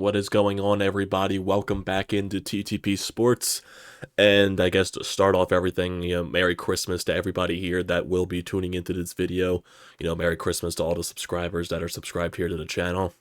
What is going on, everybody? Welcome back into TTP Sports. And I guess to start off everything, Merry Christmas to everybody here that will be tuning into this video. Merry Christmas to all the subscribers that are subscribed here to the channel.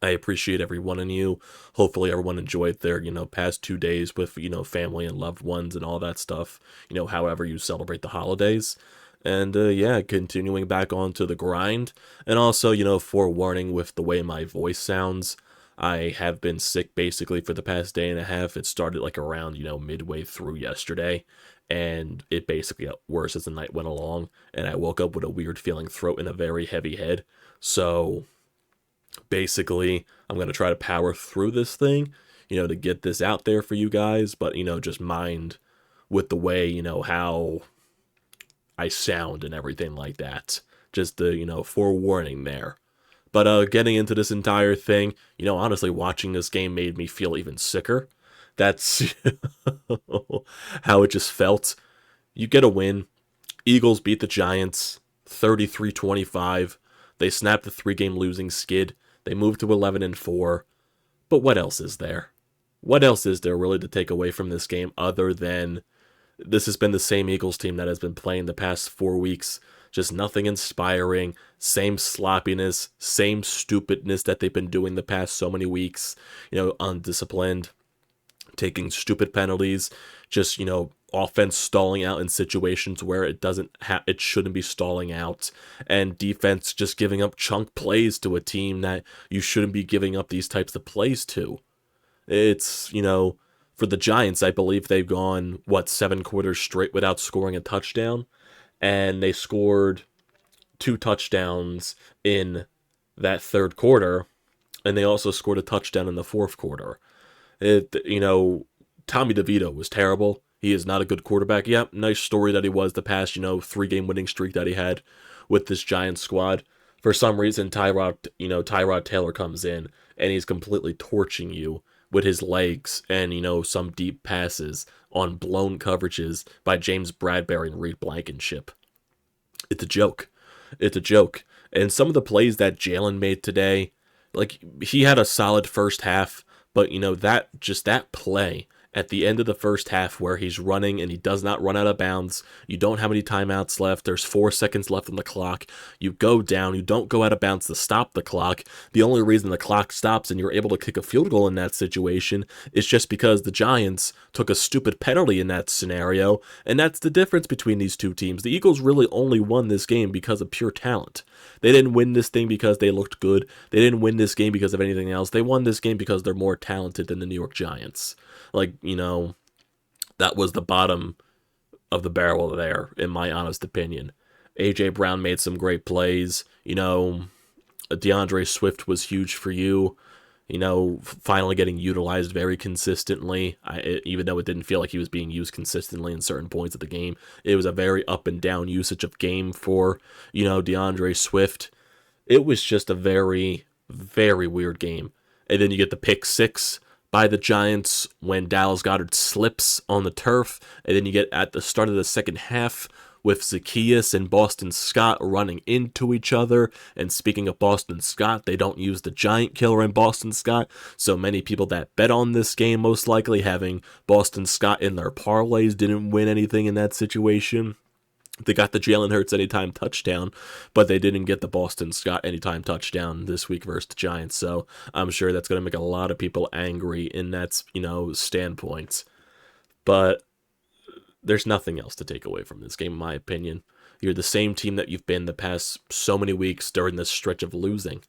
I appreciate every one of you. Hopefully everyone enjoyed their, past 2 days with, family and loved ones and all that stuff, however you celebrate the holidays. And, yeah, continuing back onto the grind. And also, forewarning with the way my voice sounds. I have been sick basically for the past day and a half. It started like around, midway through yesterday. And it basically got worse as the night went along. And I woke up with a weird feeling throat and a very heavy head. So basically, I'm going to try to power through this thing, to get this out there for you guys. But, just mind with the way, how I sound and everything like that. Just the, forewarning there. But getting into this entire thing, honestly, watching this game made me feel even sicker. That's how it just felt. You get a win. Eagles beat the Giants 33-25. They snapped the 3-game losing skid. They moved to 11-4. But what else is there? What else is there really to take away from this game other than this has been the same Eagles team that has been playing the past 4 weeks? Just nothing inspiring, same sloppiness, same stupidness that they've been doing the past so many weeks, undisciplined, taking stupid penalties, just, offense stalling out in situations where it shouldn't be stalling out, and defense just giving up chunk plays to a team that you shouldn't be giving up these types of plays to. It's, for the Giants, I believe they've gone, 7 quarters straight without scoring a touchdown. And they scored 2 touchdowns in that third quarter, and they also scored a touchdown in the fourth quarter. Tommy DeVito was terrible. He is not a good quarterback. Yep, nice story that he was the past, 3-game winning streak that he had with this Giants squad. For some reason, Tyrod Taylor comes in, and he's completely torching you with his legs and, some deep passes on blown coverages by James Bradbury and Reed Blankenship. It's a joke. It's a joke. And some of the plays that Jalen made today, like, he had a solid first half, but, that play at the end of the first half where he's running and he does not run out of bounds. You don't have any timeouts left. There's 4 seconds left on the clock. You go down. You don't go out of bounds to stop the clock. The only reason the clock stops and you're able to kick a field goal in that situation is just because the Giants took a stupid penalty in that scenario, and that's the difference between these two teams. The Eagles really only won this game because of pure talent. They didn't win this thing because they looked good. They didn't win this game because of anything else. They won this game because they're more talented than the New York Giants. Like, that was the bottom of the barrel there, in my honest opinion. A.J. Brown made some great plays. DeAndre Swift was huge for you. Finally getting utilized very consistently. Even though it didn't feel like he was being used consistently in certain points of the game. It was a very up and down usage of game for, DeAndre Swift. It was just a very, very weird game. And then you get the pick 6 by the Giants when Dallas Goedert slips on the turf. And then you get at the start of the second half with Zacchaeus and Boston Scott running into each other. And speaking of Boston Scott, they don't use the giant killer in Boston Scott. So many people that bet on this game, most likely having Boston Scott in their parlays, didn't win anything in that situation. They got the Jalen Hurts anytime touchdown, but they didn't get the Boston Scott anytime touchdown this week versus the Giants. So I'm sure that's going to make a lot of people angry in that, standpoint. But there's nothing else to take away from this game, in my opinion. You're the same team that you've been the past so many weeks during this stretch of losing.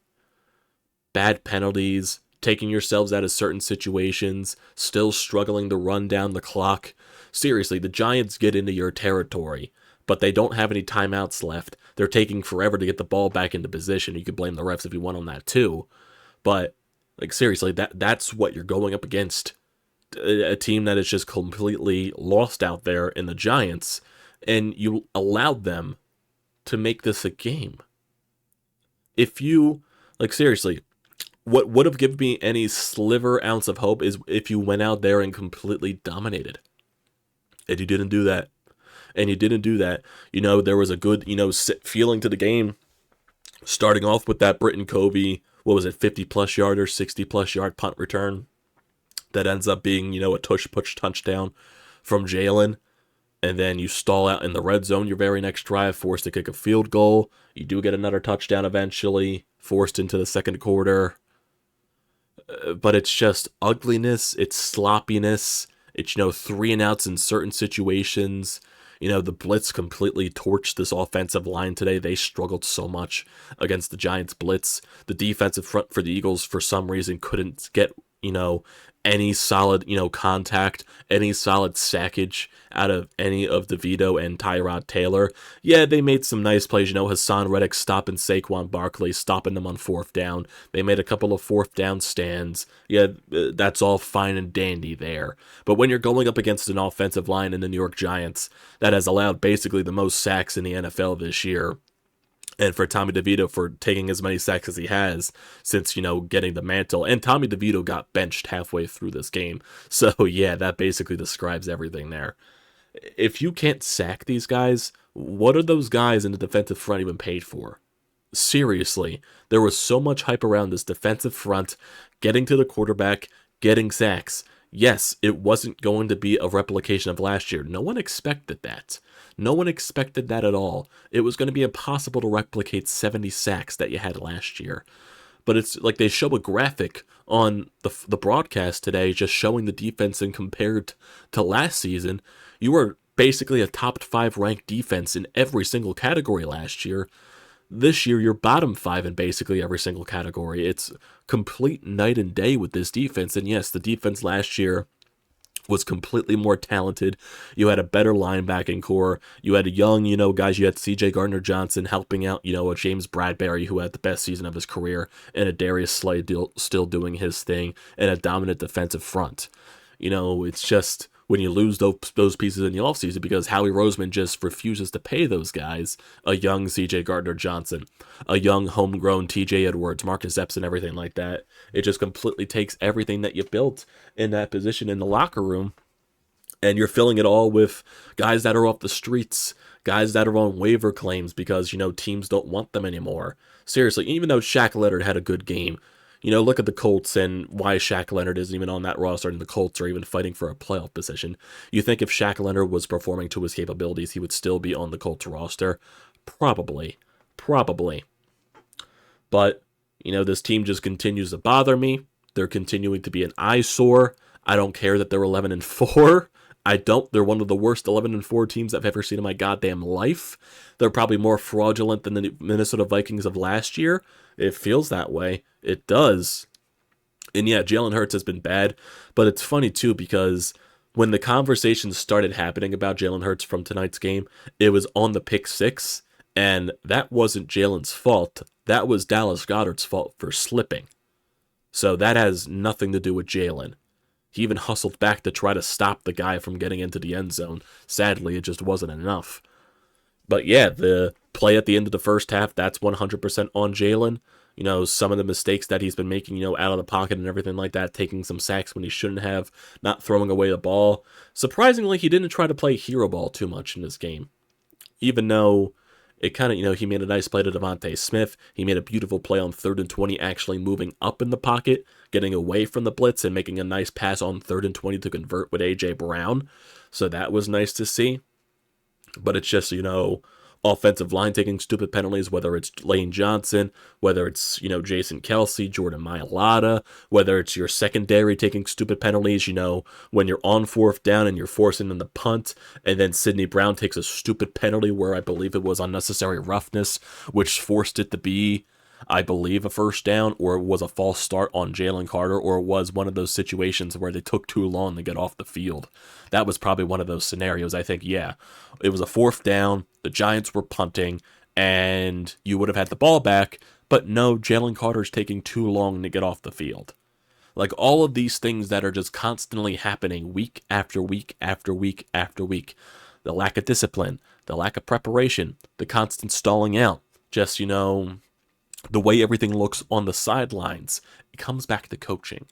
Bad penalties, taking yourselves out of certain situations, still struggling to run down the clock. Seriously, the Giants get into your territory, but they don't have any timeouts left. They're taking forever to get the ball back into position. You could blame the refs if you want on that too. But, seriously, that's what you're going up against. A team that is just completely lost out there in the Giants, and you allowed them to make this a game. If you, seriously, what would have given me any sliver ounce of hope is if you went out there and completely dominated. And you didn't do that. There was a good, feeling to the game, starting off with that Britton Covey what was it, 50 plus yard or 60 plus yard punt return that ends up being, a tush push touchdown from Jalen. And then you stall out in the red zone your very next drive, forced to kick a field goal. You do get another touchdown eventually, forced into the second quarter. But it's just ugliness, it's sloppiness, it's, 3-and-outs in certain situations. The blitz completely torched this offensive line today. They struggled so much against the Giants' blitz. The defensive front for the Eagles, for some reason, couldn't get, any solid, contact, any solid sackage out of any of DeVito and Tyrod Taylor. Yeah, they made some nice plays, Haason, Reddick stopping Saquon Barkley, stopping them on fourth down. They made a couple of fourth down stands. Yeah, that's all fine and dandy there. But when you're going up against an offensive line in the New York Giants that has allowed basically the most sacks in the NFL this year, and for Tommy DeVito for taking as many sacks as he has since, getting the mantle. And Tommy DeVito got benched halfway through this game. So, yeah, that basically describes everything there. If you can't sack these guys, what are those guys in the defensive front even paid for? Seriously, there was so much hype around this defensive front, getting to the quarterback, getting sacks. Yes, it wasn't going to be a replication of last year. No one expected that. No one expected that at all. It was going to be impossible to replicate 70 sacks that you had last year. But it's like they show a graphic on the broadcast today just showing the defense, and compared to last season, you were basically a top 5 ranked defense in every single category last year. This year, you're bottom 5 in basically every single category. It's complete night and day with this defense. And yes, the defense last year was completely more talented. You had a better linebacking core. You had young, guys. You had C.J. Gardner-Johnson helping out, a James Bradbury who had the best season of his career, and a Darius Slay still doing his thing, and a dominant defensive front. It's just when you lose those pieces in the offseason because Howie Roseman just refuses to pay those guys, a young C.J. Gardner-Johnson, a young homegrown T.J. Edwards, Marcus Epps, and everything like that. It just completely takes everything that you built in that position in the locker room, and you're filling it all with guys that are off the streets, guys that are on waiver claims because, teams don't want them anymore. Seriously, even though Shaq Leonard had a good game, look at the Colts and why Shaq Leonard isn't even on that roster and the Colts are even fighting for a playoff position. You think if Shaq Leonard was performing to his capabilities, he would still be on the Colts roster? Probably. But, this team just continues to bother me. They're continuing to be an eyesore. I don't care that they're 11-4. They're one of the worst 11-4 teams I've ever seen in my goddamn life. They're probably more fraudulent than the Minnesota Vikings of last year. It feels that way. It does. And yeah, Jalen Hurts has been bad, but it's funny too because when the conversations started happening about Jalen Hurts from tonight's game, it was on the pick six, and that wasn't Jalen's fault. That was Dallas Goedert's fault for slipping. So that has nothing to do with Jalen. He even hustled back to try to stop the guy from getting into the end zone. Sadly, it just wasn't enough. But yeah, the play at the end of the first half, that's 100% on Jalen. Some of the mistakes that he's been making, out of the pocket and everything like that, taking some sacks when he shouldn't have, not throwing away the ball. Surprisingly, he didn't try to play hero ball too much in this game. Even though it kind of, he made a nice play to Devontae Smith. He made a beautiful play on 3rd and 20, actually moving up in the pocket, getting away from the blitz and making a nice pass on 3rd and 20 to convert with A.J. Brown. So that was nice to see. But it's just, offensive line taking stupid penalties, whether it's Lane Johnson, whether it's, Jason Kelce, Jordan Mailata, whether it's your secondary taking stupid penalties, when you're on 4th down and you're forcing them to punt, and then Sidney Brown takes a stupid penalty where I believe it was unnecessary roughness, which forced it to be, I believe, a first down, or it was a false start on Jalen Carter, or it was one of those situations where they took too long to get off the field. That was probably one of those scenarios. I think, yeah, it was a 4th down, the Giants were punting, and you would have had the ball back, but no, Jalen Carter's taking too long to get off the field. Like, all of these things that are just constantly happening week after week after week after week. The lack of discipline, the lack of preparation, the constant stalling out, just, the way everything looks on the sidelines. It comes back to coaching.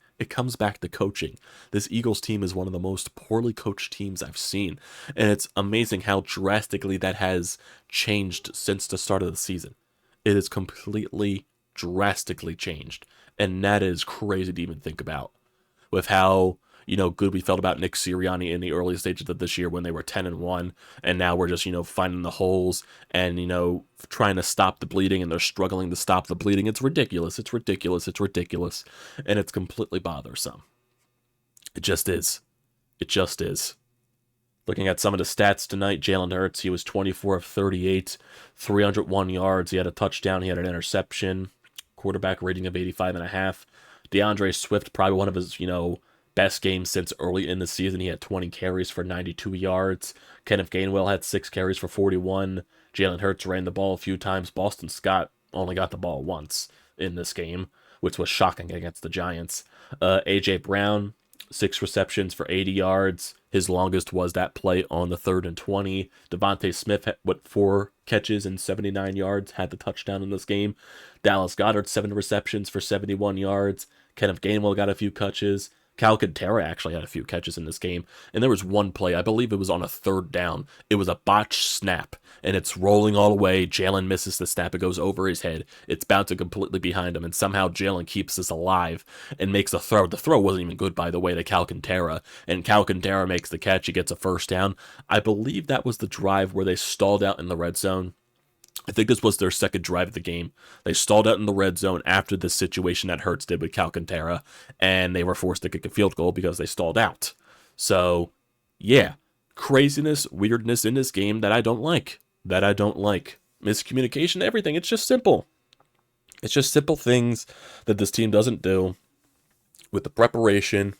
This Eagles team is one of the most poorly coached teams I've seen. And it's amazing how drastically that has changed since the start of the season. It is completely drastically changed. And that is crazy to even think about with how, good we felt about Nick Sirianni in the early stages of this year when they were 10-1, and now we're just, finding the holes and, trying to stop the bleeding, and they're struggling to stop the bleeding. It's ridiculous. It's ridiculous. It's ridiculous. And it's completely bothersome. It just is. It just is. Looking at some of the stats tonight, Jalen Hurts, he was 24 of 38, 301 yards. He had a touchdown. He had an interception. Quarterback rating of 85.5. DeAndre Swift, probably one of his, best games since early in the season. He had 20 carries for 92 yards. Kenneth Gainwell had 6 carries for 41. Jalen Hurts ran the ball a few times. Boston Scott only got the ball once in this game, which was shocking against the Giants. A.J. Brown, 6 receptions for 80 yards. His longest was that play on the 3rd and 20. Devontae Smith had 4 catches and 79 yards, had the touchdown in this game. Dallas Goedert, 7 receptions for 71 yards. Kenneth Gainwell got a few catches. Alcantara actually had a few catches in this game. And there was one play, I believe it was on a 3rd down. It was a botched snap, and it's rolling all the way. Jalen misses the snap. It goes over his head. It's bouncing completely behind him, and somehow Jalen keeps this alive and makes a throw. The throw wasn't even good, by the way, to Alcantara. And Alcantara makes the catch. He gets a 1st down. I believe that was the drive where they stalled out in the red zone. I think this was their 2nd drive of the game. They stalled out in the red zone after the situation that Hurts did with Alcantara, and they were forced to kick a field goal because they stalled out. So, yeah, craziness, weirdness in this game that I don't like. Miscommunication, everything. It's just simple. It's just simple things that this team doesn't do with the preparation,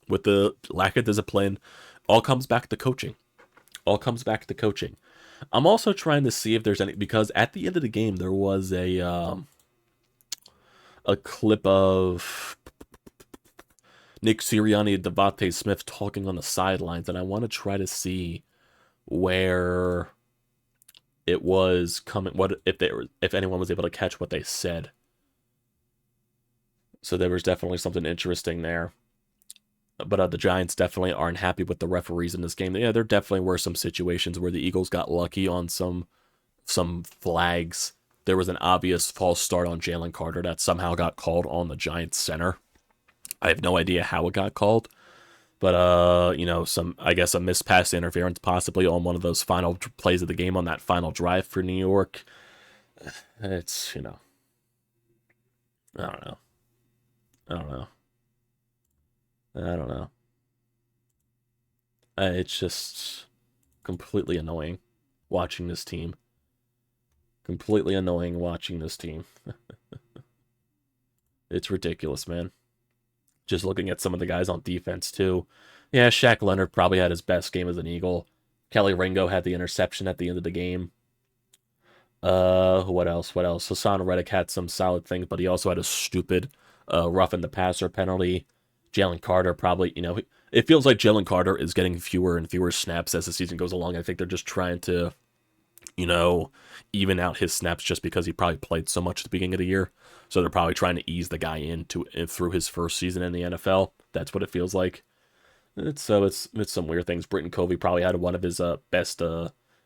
with the lack of discipline. All comes back to coaching. I'm also trying to see if there's any, because at the end of the game there was a clip of Nick Sirianni and Devontae Smith talking on the sidelines, and I want to try to see where it was coming, if anyone was able to catch what they said. So there was definitely something interesting there. But the Giants definitely aren't happy with the referees in this game. Yeah, there definitely were some situations where the Eagles got lucky on some flags. There was an obvious false start on Jalen Carter that somehow got called on the Giants center. I have no idea how it got called. But, I guess a missed pass interference possibly on one of those final plays of the game on that final drive for New York. It's, I don't know. It's just completely annoying watching this team. It's ridiculous, man. Just looking at some of the guys on defense, too. Yeah, Shaq Leonard probably had his best game as an Eagle. Kelly Ringo had the interception at the end of the game. What else? Haason Reddick had some solid things, but he also had a stupid roughing the passer penalty. Jalen Carter probably, it feels like Jalen Carter is getting fewer and fewer snaps as the season goes along. I think they're just trying to, even out his snaps just because he probably played so much at the beginning of the year. So they're probably trying to ease the guy through his first season in the NFL. That's what it feels like. It's some weird things. Britton Covey probably had one of his best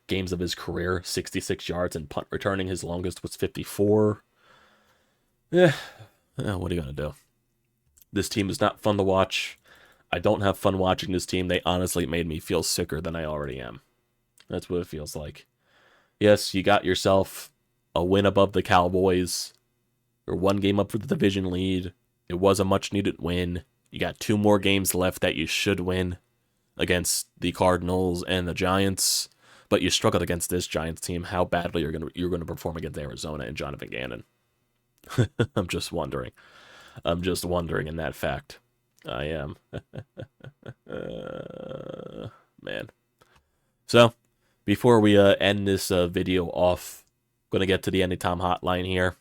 games of his career, 66 yards and punt returning. His longest was 54. What are you gonna do? This team is not fun to watch. I don't have fun watching this team. They honestly made me feel sicker than I already am. That's what it feels like. Yes, you got yourself a win above the Cowboys. You're 1 game up for the division lead. It was a much-needed win. You got 2 more games left that you should win against the Cardinals and the Giants. But you struggled against this Giants team. How badly you're gonna perform against Arizona and Jonathan Gannon? I'm just wondering in that fact. I am. Man. So, before we end this video off, I'm going to get to the Anytime Hotline here.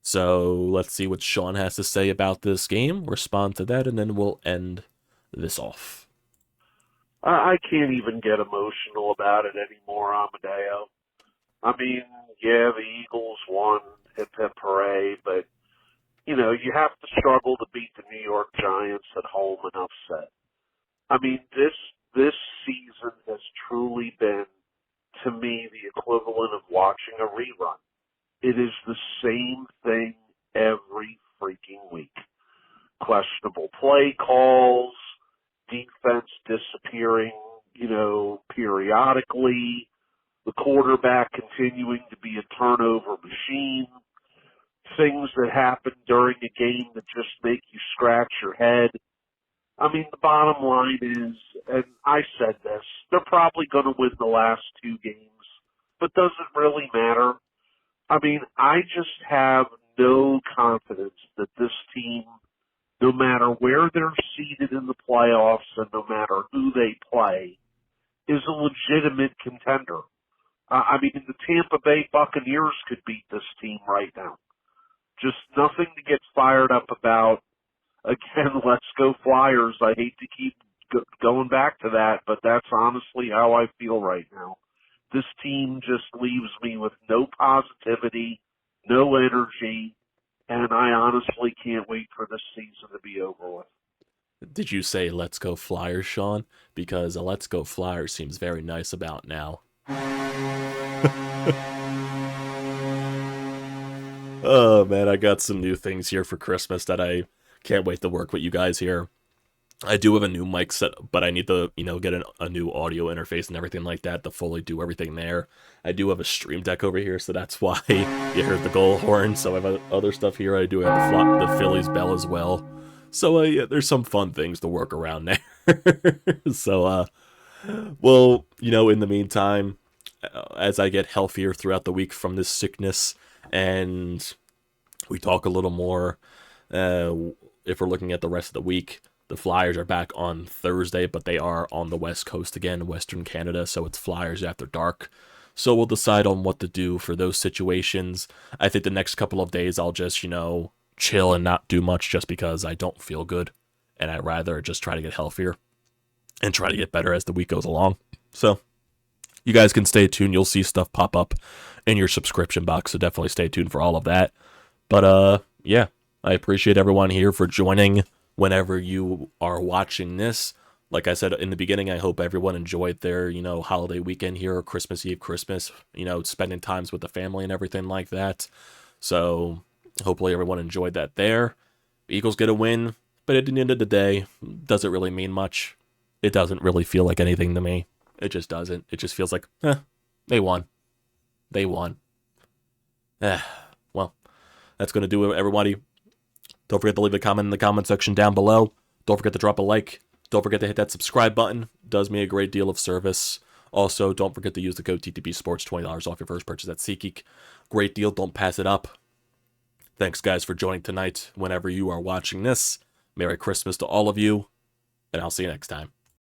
So, let's see what Sean has to say about this game, respond to that, and then we'll end this off. I can't even get emotional about it anymore, Amadeo. I mean, yeah, the Eagles won, hip hip hooray, but you have to struggle to beat the New York Giants at home and upset. I mean, this season has truly been, to me, the equivalent of watching a rerun. It is the same thing play calls, defense disappearing, periodically, the quarterback continuing to be a turnover machine, things that happen during a game that just make you scratch your head. I mean, the bottom line is, and I said this, they're probably going to win the last 2 games, but does it really matter? I mean, I just have no confidence that this team, no matter where they're seated in the playoffs and no matter who they play, is a legitimate contender. I mean, the Tampa Bay Buccaneers could beat this team right now. Just nothing to get fired up about. Again, let's go Flyers. I hate to keep going back to that, but that's honestly how I feel right now. This team just leaves me with no positivity, no energy, and I honestly can't wait for this season to be over with. Did you say let's go Flyers, Sean? Because a let's go Flyers seems very nice about now. Oh man, I got some new things here for Christmas that I can't wait to work with you guys here. I do have a new mic set, but I need to, get a new audio interface and everything like that to fully do everything there. I do have a stream deck over here, so that's why you heard the goal horn. So I have other stuff here. I do have the Phillies bell as well. So yeah, there's some fun things to work around there. So well, in the meantime, as I get healthier throughout the week from this sickness, and we talk a little more, if we're looking at the rest of the week, the Flyers are back on Thursday, but they are on the West Coast again, Western Canada, so it's Flyers after dark. So we'll decide on what to do for those situations. I think the next couple of days I'll just, chill and not do much just because I don't feel good, and I'd rather just try to get healthier and try to get better as the week goes along. So you guys can stay tuned. You'll see stuff pop up in your subscription box, so definitely stay tuned for all of that. But yeah, I appreciate everyone here for joining whenever you are watching this. Like I said in the beginning, I hope everyone enjoyed their, holiday weekend here, Christmas Eve, Christmas, spending times with the family and everything like that. So hopefully everyone enjoyed that there. The Eagles get a win, but at the end of the day, does it really mean much? It doesn't really feel like anything to me. It just doesn't. It just feels like, they won. They won. Well, that's going to do it, everybody. Don't forget to leave a comment in the comment section down below. Don't forget to drop a like. Don't forget to hit that subscribe button. It does me a great deal of service. Also, don't forget to use the code TTPSPORTS, $20 off your first purchase at SeatGeek. Great deal. Don't pass it up. Thanks, guys, for joining tonight whenever you are watching this. Merry Christmas to all of you, and I'll see you next time.